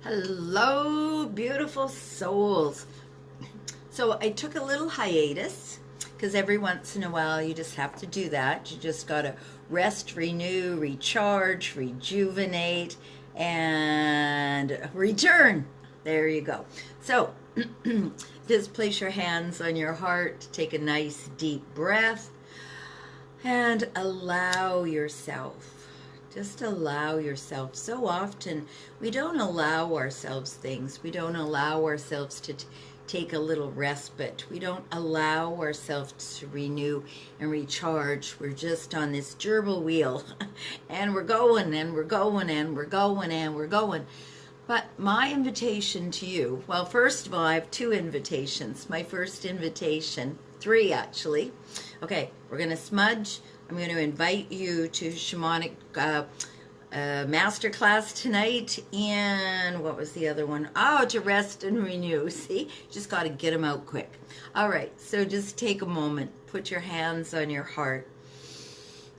Hello, beautiful souls. So I took a little hiatus because every once in a while you just have to do that. You just got to rest, renew, recharge, rejuvenate, and return. There you go. So just place your hands on your heart, take a nice deep breath, and allow yourself. Just allow yourself. So often we don't allow ourselves things. We don't allow ourselves to take a little respite. We don't allow ourselves to renew and recharge. We're just on this gerbil wheel and we're going and we're going and we're going and we're going. But my invitation to you, well, first of all, I have two invitations. My first invitation, three actually. Okay, we're going to smudge. I'm going to invite you to Shamanic Masterclass tonight, and what was the other one? Oh, to rest and renew. See, just got to get them out quick. All right, so just take a moment. Put your hands on your heart.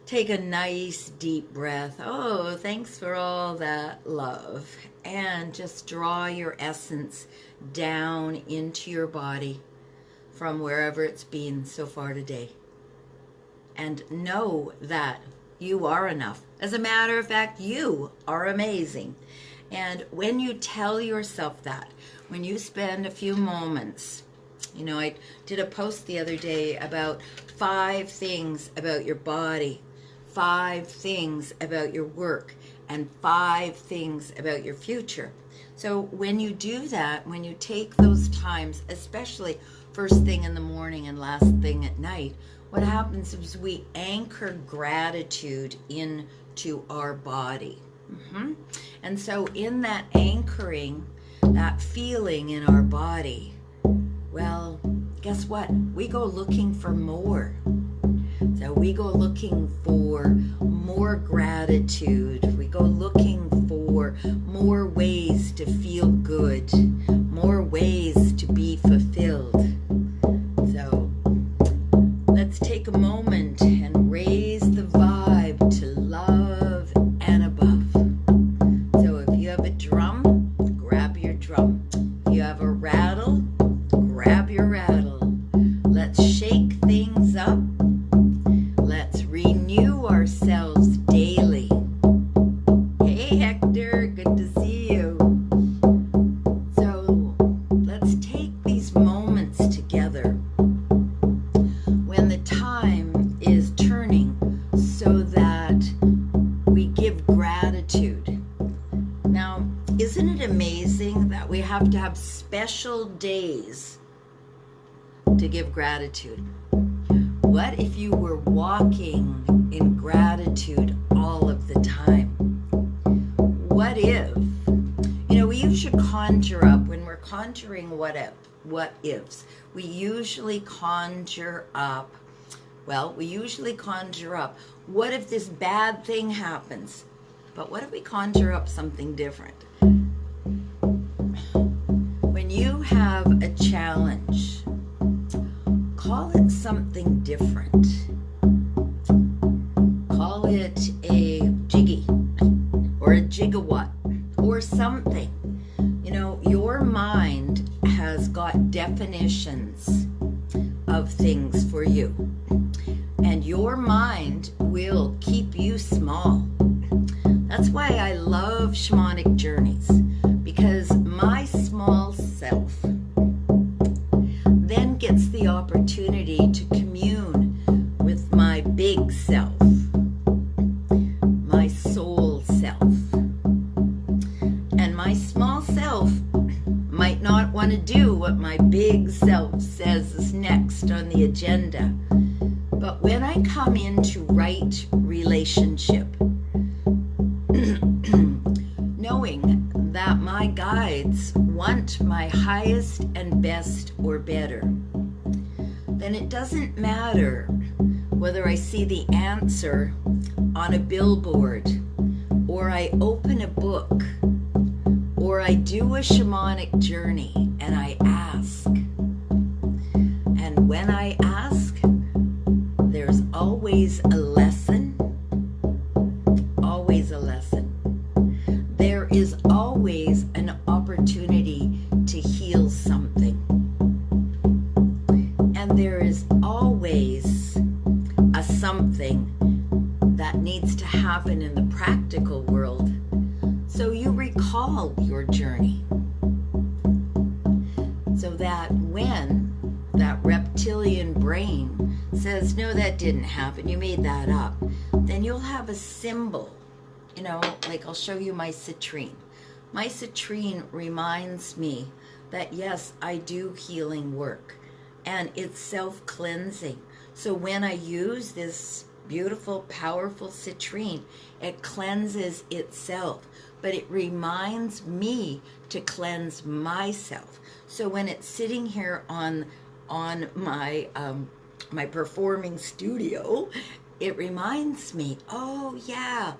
Take a nice deep breath. Oh, thanks for all that love. And just draw your essence down into your body from wherever it's been so far today. And know that you are enough. As a matter of fact, you are amazing. And when you tell yourself that, when you spend a few moments, you know, I did a post the other day about 5 things about your body, 5 things about your work, and 5 things about your future. So when you do that, when you take those times, especially first thing in the morning and last thing at night, what happens is we anchor gratitude into our body. And so in that anchoring, that feeling in our body, well, guess what? We go looking for more. So we go looking for more gratitude. We go looking for more ways to feel good, more ways to be fulfilled. So let's take a moment and raise the vibe to love and above. So if you have a drum, grab your drum. If you have a rattle, grab your rattle. Let's shake things up. Let's renew ourselves daily. Hey Hector, good to see you. So let's take these moments together when the time is turning so that we give gratitude. Now, isn't it amazing that we have to have special days to give gratitude? What if you were walking in gratitude all of the time? What if, you know, we usually conjure up, when we're conjuring what ifs, we usually conjure up, what if this bad thing happens? But what if we conjure up something different? When you have a challenge, call it something different. Call it a jiggy or a gigawatt or something. You know, your mind has got definitions of things for you. And your mind will keep you small. That's why I love shamanic journeys, because my small self then gets the opportunity to commune with my big self, my soul self. And my small self might not want to do what my big self says is next on the agenda. But when I come into right relationship, knowing that my guides want my highest and best or better, then it doesn't matter whether I see the answer on a billboard, or I open a book, or I do a shamanic journey and I ask. And when I ask, there's always a lesson, always a lesson. There is always an opportunity opportunity to heal something. And there is always a something that needs to happen in the practical world, so you recall your journey, so that when that reptilian brain says, no, that didn't happen, you made that up, then you'll have a symbol. You know, like I'll show you my citrine. My citrine reminds me that yes, I do healing work, and it's self-cleansing. So when I use this beautiful, powerful citrine, it cleanses itself, but it reminds me to cleanse myself. So when it's sitting here on my my performing studio, it reminds me, oh yeah,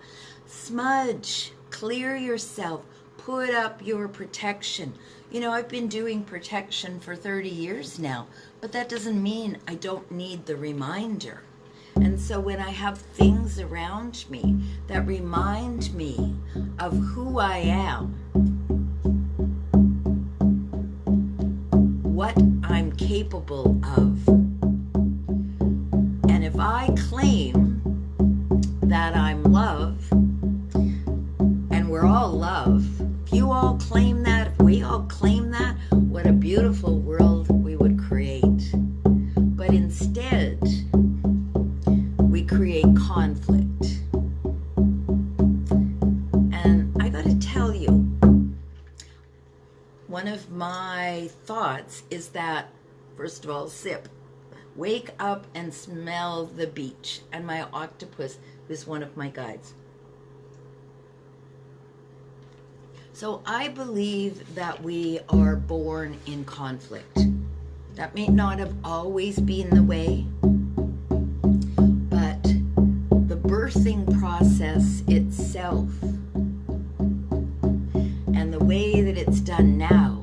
smudge, clear yourself, put up your protection. You know, I've been doing protection for 30 years now, but that doesn't mean I don't need the reminder. And so when I have things around me that remind me of who I am, what I'm capable of, and if I claim that I'm love, and we're all love, if you all claim that, if we all claim that, what a beautiful world we would create. But instead, we create conflict. And I gotta tell you, one of my thoughts is that, first of all, sip. Wake up and smell the beach. And my octopus is one of my guides. So I believe that we are born in conflict. That may not have always been the way, but the birthing process itself and the way that it's done now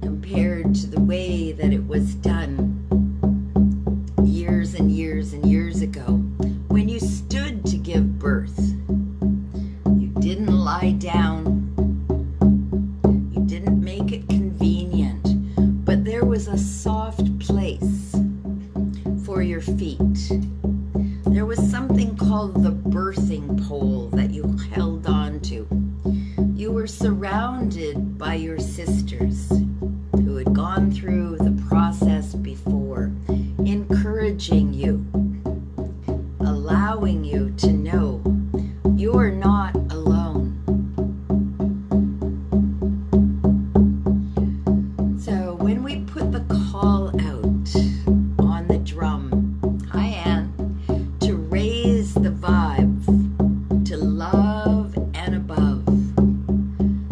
compared to the way that it was done years and years and years ago, when you stood to give birth, you didn't lie down, you didn't make it convenient, but there was a soft place for your feet. There was something called the birthing pole that you held on to. You were surrounded by your sisters who had gone through the process before, encouraging you, allowing you to know you are not alone. So when we put the call out on the drum, hi Anne, to raise the vibe, to love and above,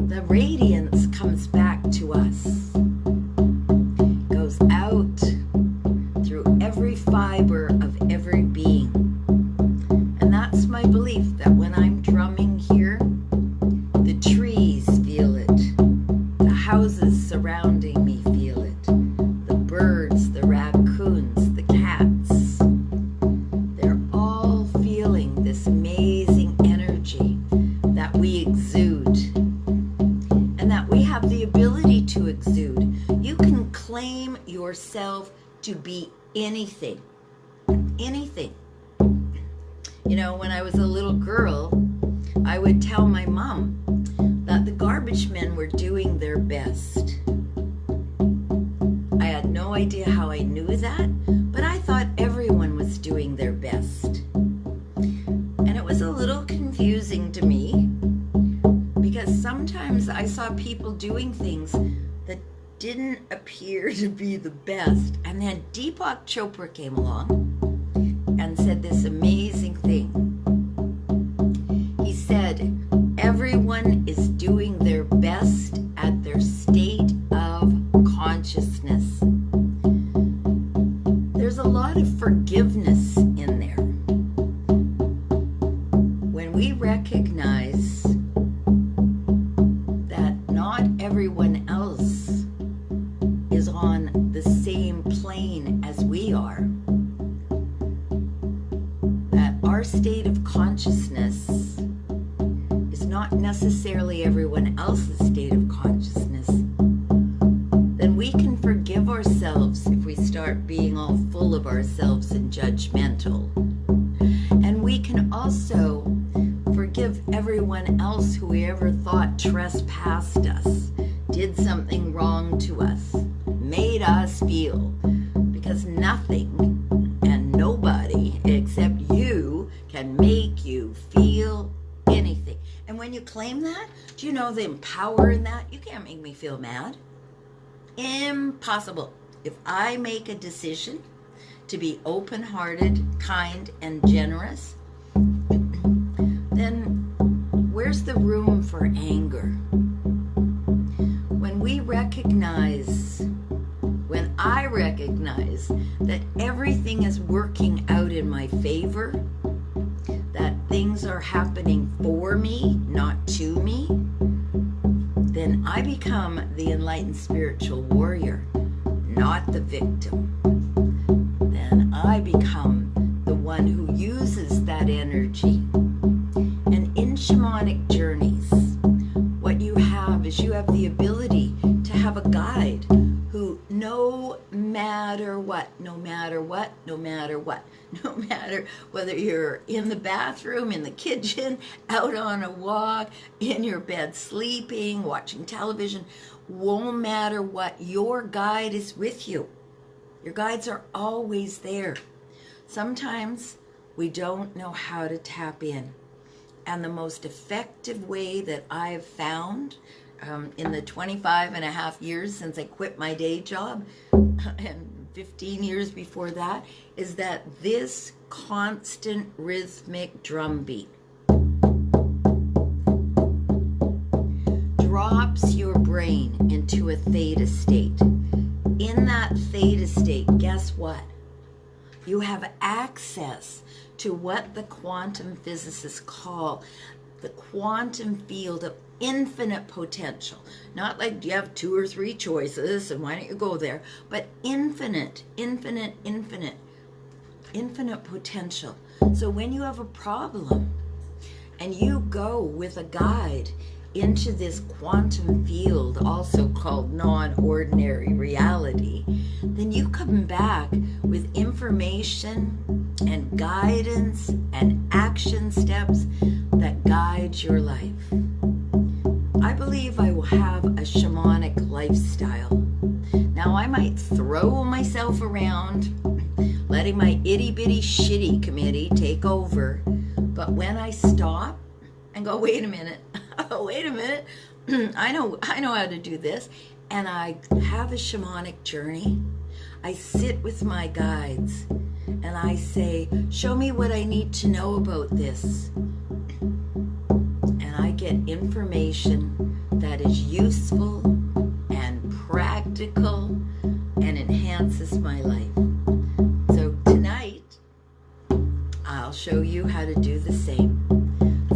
the radiance comes back to us, goes out through every fiber of every being. And that's my belief, that when I'm drumming here, the trees feel it, the houses surrounding me feel it, the birds, the raccoons, the cats, they're all feeling this amazing energy that we exude and that we have the ability to exude. You can claim yourself to be anything. Anything. You know, when I was a little girl, I would tell my mom that the garbage men were doing their best. I had no idea how I knew that, but I thought everyone was doing their best. And it was a little confusing to me, because sometimes I saw people doing things that didn't appear to be the best. And then Deepak Chopra came along and said this amazing thing. He said, everyone is doing their best at their state of consciousness. There's a lot of forgiveness in there. When we recognize that not everyone else is on the same plane as we are, that our state of consciousness is not necessarily everyone else's state of consciousness. trespassed us, did something wrong to us, made us feel, because nothing and nobody except you can make you feel anything. And when you claim that, do you know the power in that? You can't make me feel mad. Impossible. If I make a decision to be open-hearted, kind, and generous, then where's the room for anger? When I recognize that everything is working out in my favor, that things are happening for me, not to me, then I become the enlightened spiritual warrior, not the victim. Then I become the one who uses that energy. And in shamanic journeys, what you have is you have the ability to have a guide who no matter whether you're in the bathroom, in the kitchen, out on a walk, in your bed sleeping, watching television, won't matter what, your guide is with you. Your guides are always there. Sometimes we don't know how to tap in. And the most effective way that I've found in the 25 and a half years since I quit my day job, and 15 years before that, is that this constant rhythmic drum beat drops your brain into a theta state. In that theta state, guess what? You have access to what the quantum physicists call the quantum field of infinite potential. Not like you have 2 or 3 choices and why don't you go there, but infinite potential. So when you have a problem and you go with a guide into this quantum field, also called non-ordinary reality, then you come back with information and guidance and action steps that guide your life. I believe I will have a shamanic lifestyle. Now I might throw myself around, letting my itty-bitty shitty committee take over, but when I stop and go, wait a minute, I know how to do this, and I have a shamanic journey, I sit with my guides and I say, show me what I need to know about this. And I get information that is useful and practical and enhances my life. So tonight, I'll show you how to do the same.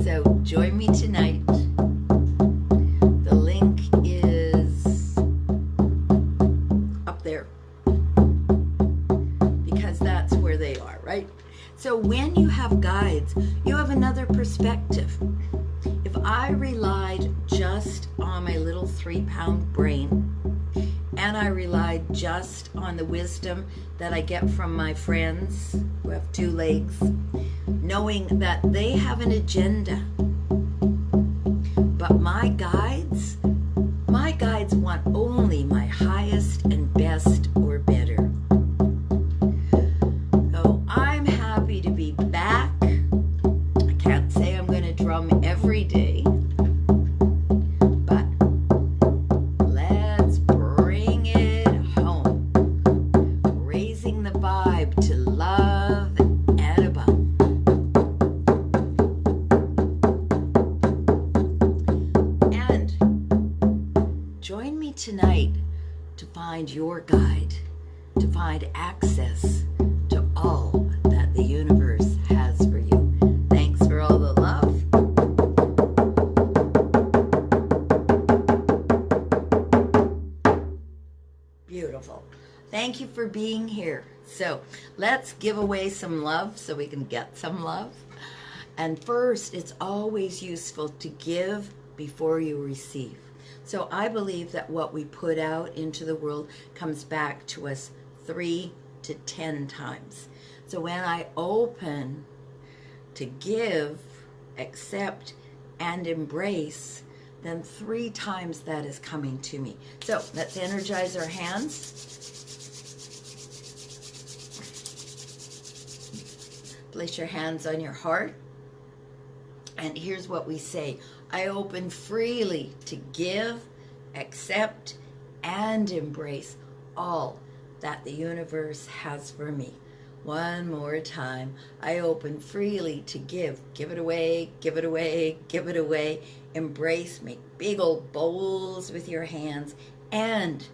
So join me tonight. The link is up there, because that's where they are, right? So when you have guides, you have another perspective. If I relied just on my little 3-pound brain, and I relied just on the wisdom that I get from my friends who have 2 legs, knowing that they have an agenda, but my guides want only my highest and best or better. So I'm happy to be back. I can't say I'm going to drum every day, but let's bring it home. Raising the vibe to love and above. And join me tonight to find your guide, to find access to all that the universe has for you. Thanks for all the love. Beautiful. Thank you for being here. So let's give away some love so we can get some love. And first, it's always useful to give before you receive. So I believe that what we put out into the world comes back to us 3 to 10 times. So when I open to give, accept, and embrace, then 3 times that is coming to me. So let's energize our hands. Place your hands on your heart. And here's what we say. I open freely to give, accept, and embrace all that the universe has for me. One more time. I open freely to give. Give it away, give it away, give it away. Embrace, make big old bowls with your hands, and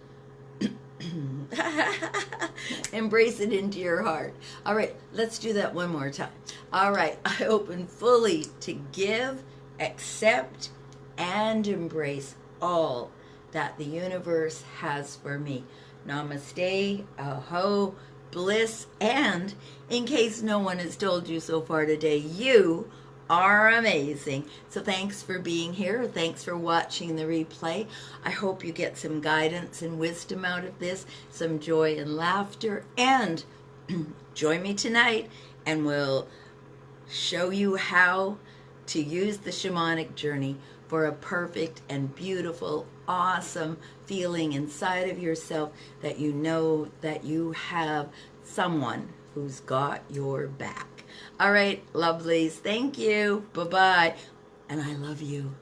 embrace it into your heart. All right, let's do that one more time. All right, I open fully to give, accept, and embrace all that the universe has for me. Namaste, aho, bliss, and in case no one has told you so far today, you are amazing. So thanks for being here. Thanks for watching the replay. I hope you get some guidance and wisdom out of this, some joy and laughter, and join me tonight and we'll show you how to use the shamanic journey for a perfect and beautiful, awesome feeling inside of yourself that you know that you have someone who's got your back. All right, lovelies, thank you. Bye-bye. And I love you.